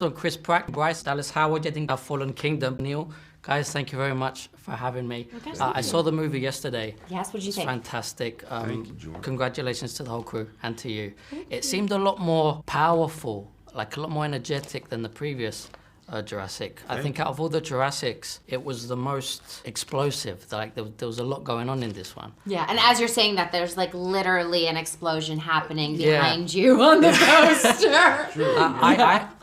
So Chris Pratt, Bryce, Dallas Howard, I think Fallen Kingdom. Neil, guys, thank you very much for having me. I saw the movie yesterday. Yes, what did you think? Fantastic. Thank you, Jordan. Congratulations to the whole crew and to you. It seemed a lot more powerful, like a lot more energetic than the previous Jurassic. I think out of all the Jurassics, it was the most explosive. Like there was a lot going on in this one. Yeah, and as you're saying that, there's like literally an explosion happening behind you on the poster.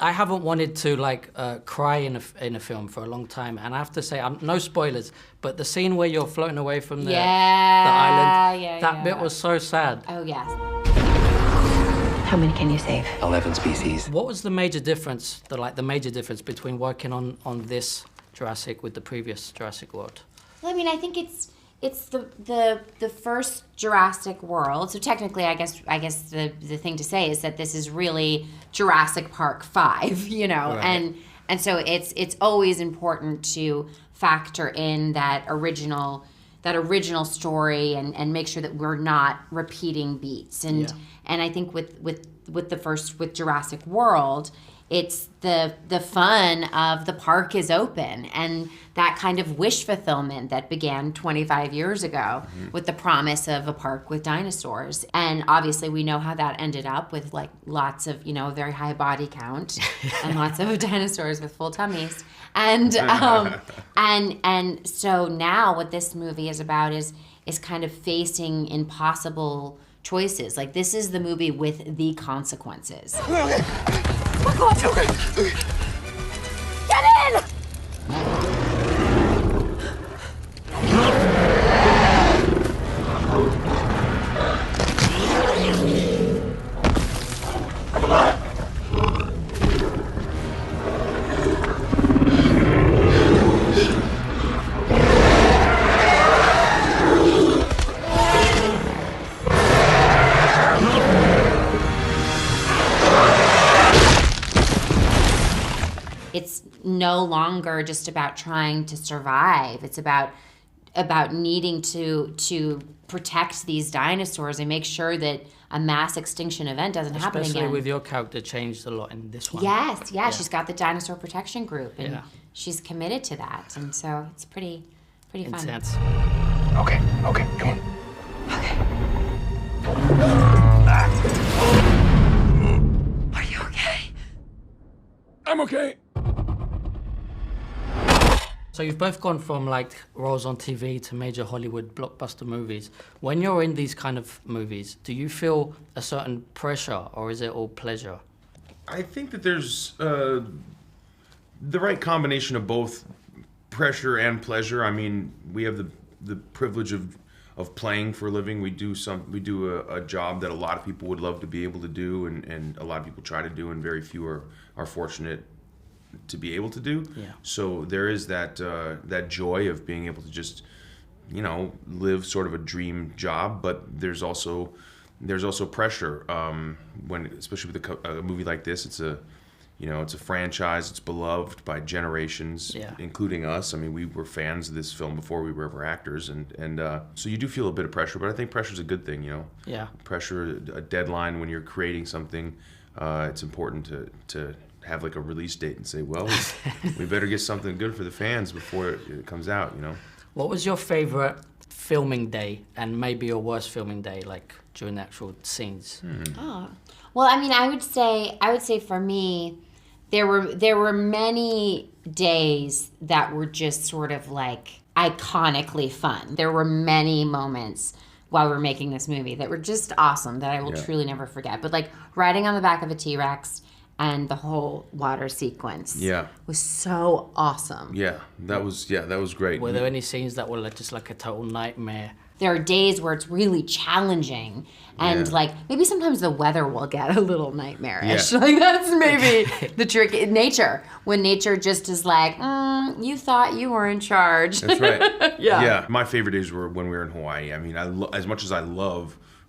I haven't wanted to like cry in a film for a long time, and I have to say, no spoilers, but the scene where you're floating away from the island, that bit was so sad. Oh yes. How many can you save? 11 species. What was the major difference, the major difference between working on this Jurassic with the previous Jurassic World? Well, I mean, I think it's the first Jurassic World. So technically, I guess the thing to say is that this is really Jurassic Park 5, you know, Right. and so it's always important to factor in that original story and make sure that we're not repeating beats. And I think with Jurassic World, it's the fun of the park is open and that kind of wish fulfillment that began 25 years ago with the promise of a park with dinosaurs. And obviously we know how that ended up with like lots of, very high body count and lots of dinosaurs with full tummies. And so now what this movie is about is kind of facing impossible choices. Like this is the movie with the consequences. Okay. Get in! It's no longer just about trying to survive. It's about needing to protect these dinosaurs and make sure that a mass extinction event doesn't happen again. Especially with your character changed a lot in this one. Yes, she's got the dinosaur protection group and she's committed to that, and so it's pretty fun. Intense. Okay, come on. Are you okay? I'm okay. So you've both gone from like roles on TV to major Hollywood blockbuster movies. When you're in these kind of movies, do you feel a certain pressure or is it all pleasure? I think that there's the right combination of both pressure and pleasure. I mean, we have the privilege of playing for a living. We do a job that a lot of people would love to be able to do, and a lot of people try to do, and very few are fortunate to be able to do. Yeah. So there is that joy of being able to just, live sort of a dream job, but there's also pressure especially with a movie like this. It's a franchise. It's beloved by generations, including us. I mean, we were fans of this film before we were ever actors, and so you do feel a bit of pressure, but I think pressure is a good thing, Yeah. Pressure, a deadline when you're creating something. It's important to have like a release date and say, well, we better get something good for the fans before it comes out, What was your favorite filming day and maybe your worst filming day, like during the actual scenes? Oh. Well, I mean, I would say for me, there were many days that were just sort of like iconically fun. There were many moments while we were making this movie that were just awesome that I will truly never forget. But like riding on the back of a T-Rex and the whole water sequence was so awesome. Yeah, that was great. Were there any scenes that were just like a total nightmare? There are days where it's really challenging and like maybe sometimes the weather will get a little nightmarish. Yeah. Like that's maybe the trick in nature. When nature just is like, you thought you were in charge. That's right. Yeah. My favorite days were when we were in Hawaii. I mean, as much as I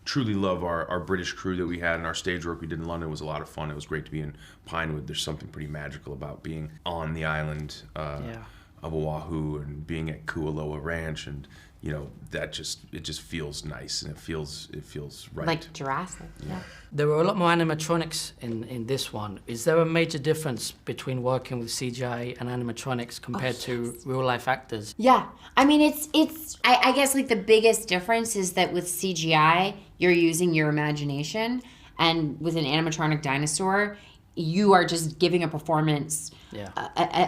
truly love our British crew that we had and our stage work we did in London was a lot of fun. It was great to be in Pinewood. There's something pretty magical about being on the island Oahu and being at Kualoa Ranch, and you know, it just feels nice, and it feels right. Like Jurassic. Yeah. There were a lot more animatronics in this one. Is there a major difference between working with CGI and animatronics compared to real life actors? Yeah, I mean, I guess like the biggest difference is that with CGI, you're using your imagination, and with an animatronic dinosaur, you are just giving a performance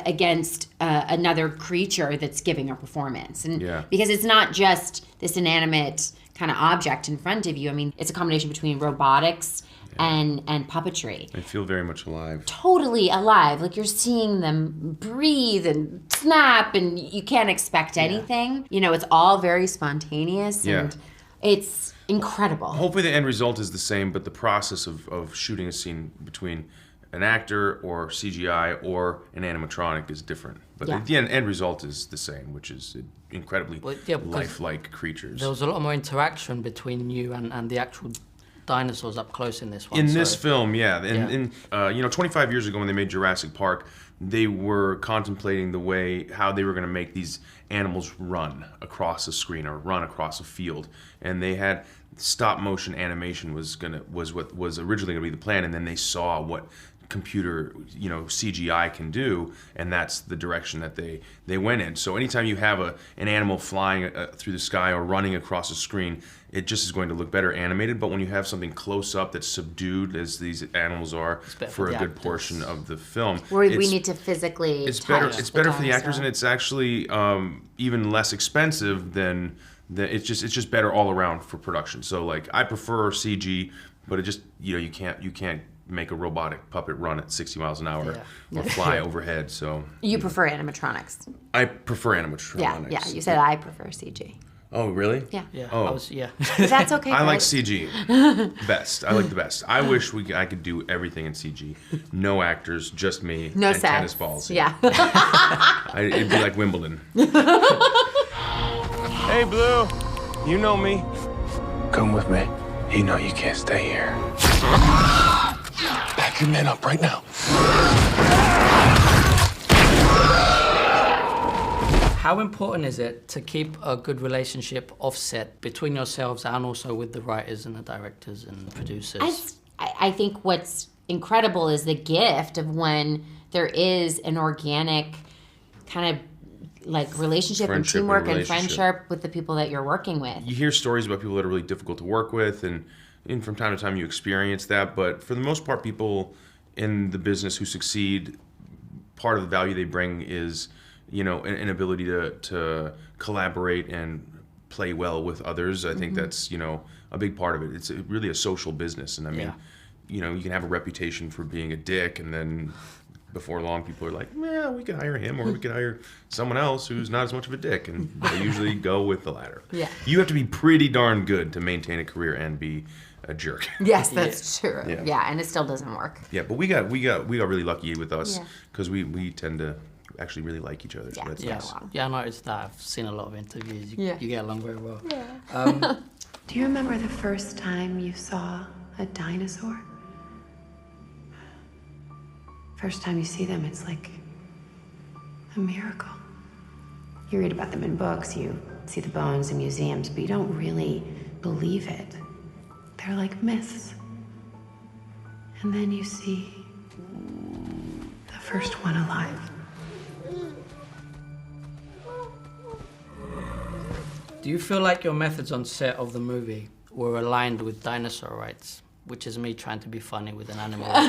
against another creature that's giving a performance. And because it's not just this inanimate kind of object in front of you. I mean, it's a combination between robotics and puppetry. They feel very much alive. Totally alive. Like you're seeing them breathe and snap, and you can't expect anything. You know, it's all very spontaneous, and it's incredible. Hopefully the end result is the same, but the process of shooting a scene between an actor or CGI or an animatronic is different. But the end result is the same, which is incredibly lifelike creatures. There was a lot more interaction between you and the actual dinosaurs up close in this one. In this film, In 25 years ago when they made Jurassic Park, they were contemplating how they were going to make these animals run across a screen or run across a field, and they had stop motion animation was what was originally going to be the plan, and then they saw what computer CGI can do, and that's the direction that they went in. So anytime you have an animal flying through the sky or running across a screen, it just is going to look better animated. But when you have something close up that's subdued, as these animals are for a good portion of the film, we need to physically it's better for the actors, and it's actually even less expensive than it's just better all around for production. So like I prefer CG, but it just you can't make a robotic puppet run at 60 miles an hour or fly overhead. So you prefer animatronics? I prefer animatronics. Yeah. You said I prefer CG. Oh, really? Yeah. Oh, But that's okay. I like CG best. I like the best. I wish I could do everything in CG. No actors, just me. No and sex. Tennis balls. Yeah. It'd be like Wimbledon. Hey, Blue. You know me. Come with me. You know you can't stay here. Pack your men up right now. How important is it to keep a good relationship offset between yourselves and also with the writers and the directors and producers? I think what's incredible is the gift of when there is an organic kind of like relationship and teamwork and friendship with the people that you're working with. You hear stories about people that are really difficult to work with, and from time to time you experience that, but for the most part, people in the business who succeed, part of the value they bring is an ability to collaborate and play well with others. I think that's a big part of it. It's really a social business, and I mean you can have a reputation for being a dick, and then before long people are like, yeah, we could hire him, or we could hire someone else who's not as much of a dick, and they usually go with the latter. You have to be pretty darn good to maintain a career and be a jerk. Yes, that's true. Yeah, and it still doesn't work. Yeah, but we got really lucky with us because we tend to actually really like each other. So that's nice. Yeah, I noticed that. I've seen a lot of interviews. You get along very well. Do you remember the first time you saw a dinosaur? First time you see them, it's like a miracle. You read about them in books, you see the bones in museums, but you don't really believe it. They're like myths. And then you see the first one alive. Do you feel like your methods on set of the movie were aligned with dinosaur rights? Which is me trying to be funny with an animal. I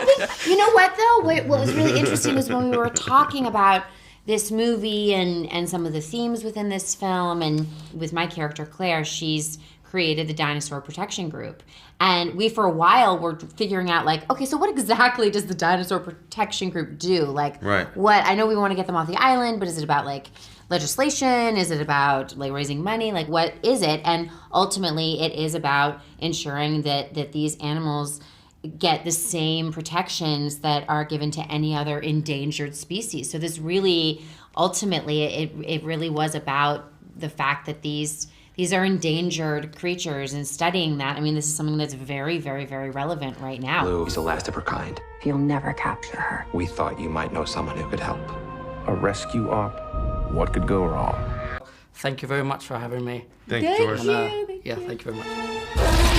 think, you know what though? What was really interesting was when we were talking about this movie and some of the themes within this film, and with my character Claire, she's created the Dinosaur Protection Group. And we, for a while, were figuring out, like, okay, so what exactly does the Dinosaur Protection Group do? Like, what, I know we want to get them off the island, but is it about, like, legislation? Is it about, like, raising money? Like, what is it? And ultimately, it is about ensuring that these animals get the same protections that are given to any other endangered species. So this really, ultimately, it really was about the fact that these These are endangered creatures, and studying that, I mean, this is something that's very, very, very relevant right now. Blue is the last of her kind. You'll never capture her. We thought you might know someone who could help. A rescue op. What could go wrong? Thank you very much for having me. Thank you, George. And, yeah, thank you very much.